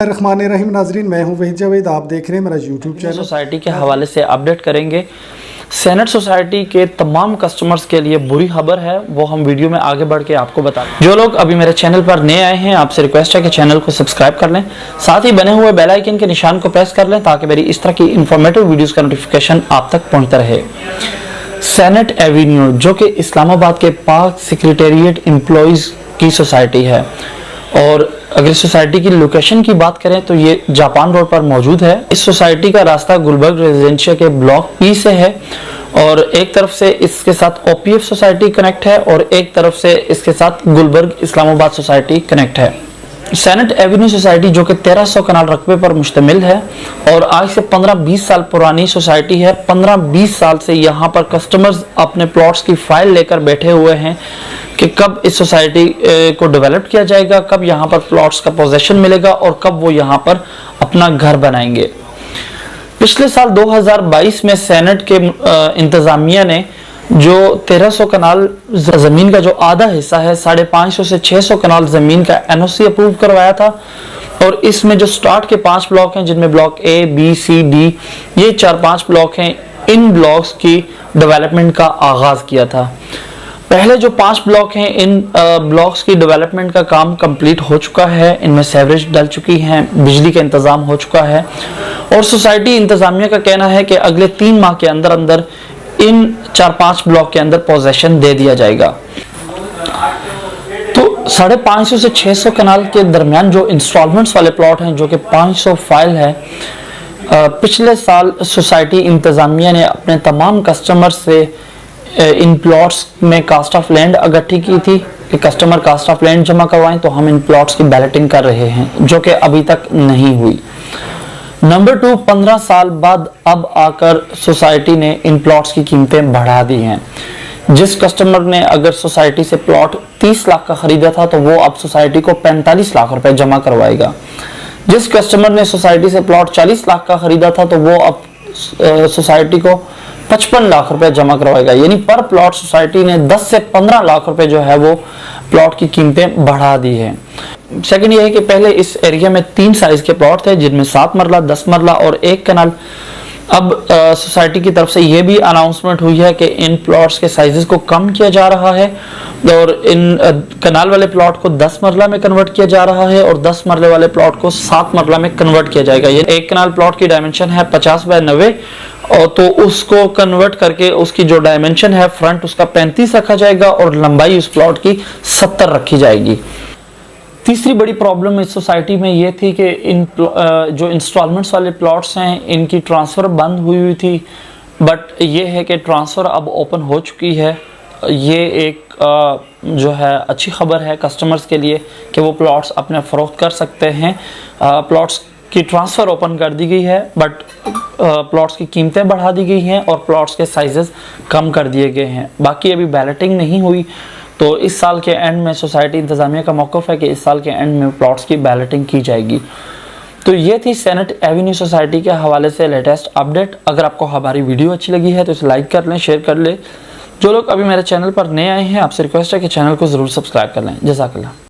रहमानिर्रहीम नाजरीन, मैं हूं वहीद जावेद। आप देख रहे हैं मेरा यूट्यूब चैनल। सोसाइटी के हवाले से अपडेट करेंगे। सेनेट सोसाइटी के तमाम कस्टमर्स के लिए बुरी खबर है, वो हम वीडियो में आगे बढ़ के आपको बता दें। जो लोग अभी मेरे चैनल पर नए आए हैं, आपसे रिक्वेस्ट है कि चैनल को सब्सक्राइब कर लें, साथ ही बने हुए बेल आइकन के निशान को प्रेस कर लें ताकि मेरी इस तरह की इंफॉर्मेटिव वीडियोस का नोटिफिकेशन आप तक पहुंचता रहे। सेनेट एवेन्यू जो कि इस्लामाबाद के पाक सेक्रेटेरिएट एम्प्लॉइज की सोसाइटी है, और अगर सोसाइटी की लोकेशन की बात करें तो ये जापान रोड पर मौजूद है। इस सोसाइटी का रास्ता गुलबर्ग रेजिडेंशियल के ब्लॉक पी से है, और एक तरफ से इसके साथ ओपीएफ सोसाइटी कनेक्ट है और एक तरफ से इसके साथ गुलबर्ग इस्लामाबाद सोसाइटी कनेक्ट है। सेनेट एवेन्यू सोसाइटी जो कि 1300 कनाल रकबे पर मुश्तमिल है और आज से 15-20 साल पुरानी सोसाइटी है। 15-20 साल से यहाँ पर कस्टमर्स अपने प्लॉट्स की फाइल लेकर बैठे हुए हैं कि कब इस सोसाइटी को डेवलप किया जाएगा, कब यहाँ पर प्लॉट्स का पोजेशन मिलेगा और कब वो यहाँ पर अपना घर बनाएंगे। पिछले साल 2022 में सेनेट के इंतजामिया ने जो 1300 कनाल जमीन का जो आधा हिस्सा है, 550 से 600 कनाल जमीन का एनओसी अप्रूव करवाया था, और इसमें जो स्टार्ट के 5 ब्लॉक हैं जिनमें block A B C D ये 4-5 ब्लॉक हैं, इन ब्लॉक्स की डेवलपमेंट का आगाज किया था। पहले जो 5 ब्लॉक हैं, इन ब्लॉक्स की डेवलपमेंट का काम कंप्लीट हो चुका है, इनमें सेवरेज डल चुकी है, बिजली का इंतजाम हो चुका है, और सोसाइटी इंतजामिया का कहना है कि अगले 3 माह के अंदर अंदर इन 4-5 ब्लॉक के अंदर पोजेशन दे दिया जाएगा। तो 550 से 600 कनाल के दरमियान जो इंस्टॉलमेंट्स वाले प्लॉट हैं, जो कि 500 फाइल है, पिछले साल सोसाइटी इंतजामिया ने अपने तमाम कस्टमर से इन प्लॉट्स में कास्ट ऑफ लैंड इकट्ठी की थी कि कस्टमर कास्ट ऑफ लैंड जमा करवाएं, तो हम इन प्लॉट्स की बैलेटिंग कर रहे हैं, जो कि अभी तक नहीं हुई। नंबर 2, 15 साल बाद अब आकर सोसाइटी ने इन प्लॉट्स की कीमतें बढ़ा दी हैं। जिस कस्टमर ने अगर सोसाइटी से प्लॉट 30 लाख का खरीदा था तो वो अब सोसाइटी को 45 लाख रुपए जमा करवाएगा। जिस कस्टमर ने सोसाइटी से प्लॉट 40 लाख का खरीदा था तो वो अब सोसाइटी को 55 लाख रुपए जमा करवाएगा। यानी पर प्लॉट सोसाइटी ने 10 से 15 लाख रुपए जो है वो प्लॉट की कीमतें बढ़ा दी है। सेकंड ये है कि पहले इस एरिया में 3 साइज के प्लॉट थे जिनमें 7 मरला, 10 मरला और 1 कनाल। अब सोसाइटी की तरफ से ये भी अनाउंसमेंट हुई है कि इन प्लॉट्स के साइजेस को कम किया जा रहा है और इन कनाल वाले प्लॉट को 10 मरला में कन्वर्ट किया जा रहा है और 10 मरले वाले प्लॉट को 7 मरला में कन्वर्ट किया जाएगा। ये 1 कनाल प्लॉट की डायमेंशन है 50 बाय 90, और तो उसको कन्वर्ट करके उसकी जो डायमेंशन है फ्रंट उसका 35 रखा जाएगा और लंबाई उस प्लॉट की 70 रखी जाएगी। तीसरी बड़ी प्रॉब्लम इस सोसाइटी में ये थी कि इन जो इंस्टॉलमेंट्स वाले प्लॉट्स हैं इनकी ट्रांसफ़र बंद हुई थी, बट ये है कि ट्रांसफ़र अब ओपन हो चुकी है। ये एक जो है अच्छी खबर है कस्टमर्स के लिए कि वो प्लॉट्स अपने फ़रोख्त कर सकते हैं। प्लॉट्स की ट्रांसफ़र ओपन कर दी गई है, बट प्लॉट्स की कीमतें बढ़ा दी गई हैं और प्लॉट्स के साइजेस कम कर दिए गए हैं। बाकी अभी बैलेटिंग नहीं हुई, तो इस साल के एंड में सोसाइटी इंतजामिया का मौक़िफ़ है कि इस साल के एंड में प्लॉट्स की बैलेटिंग की जाएगी। तो ये थी सेनेट एवेन्यू सोसाइटी के हवाले से लेटेस्ट अपडेट। अगर आपको हमारी वीडियो अच्छी लगी है तो इसे लाइक कर लें, शेयर कर लें। जो लोग अभी मेरे चैनल पर नए आए हैं, आपसे रिक्वेस्ट है कि चैनल को ज़रूर सब्सक्राइब कर लें। जज़ाकल्लाह।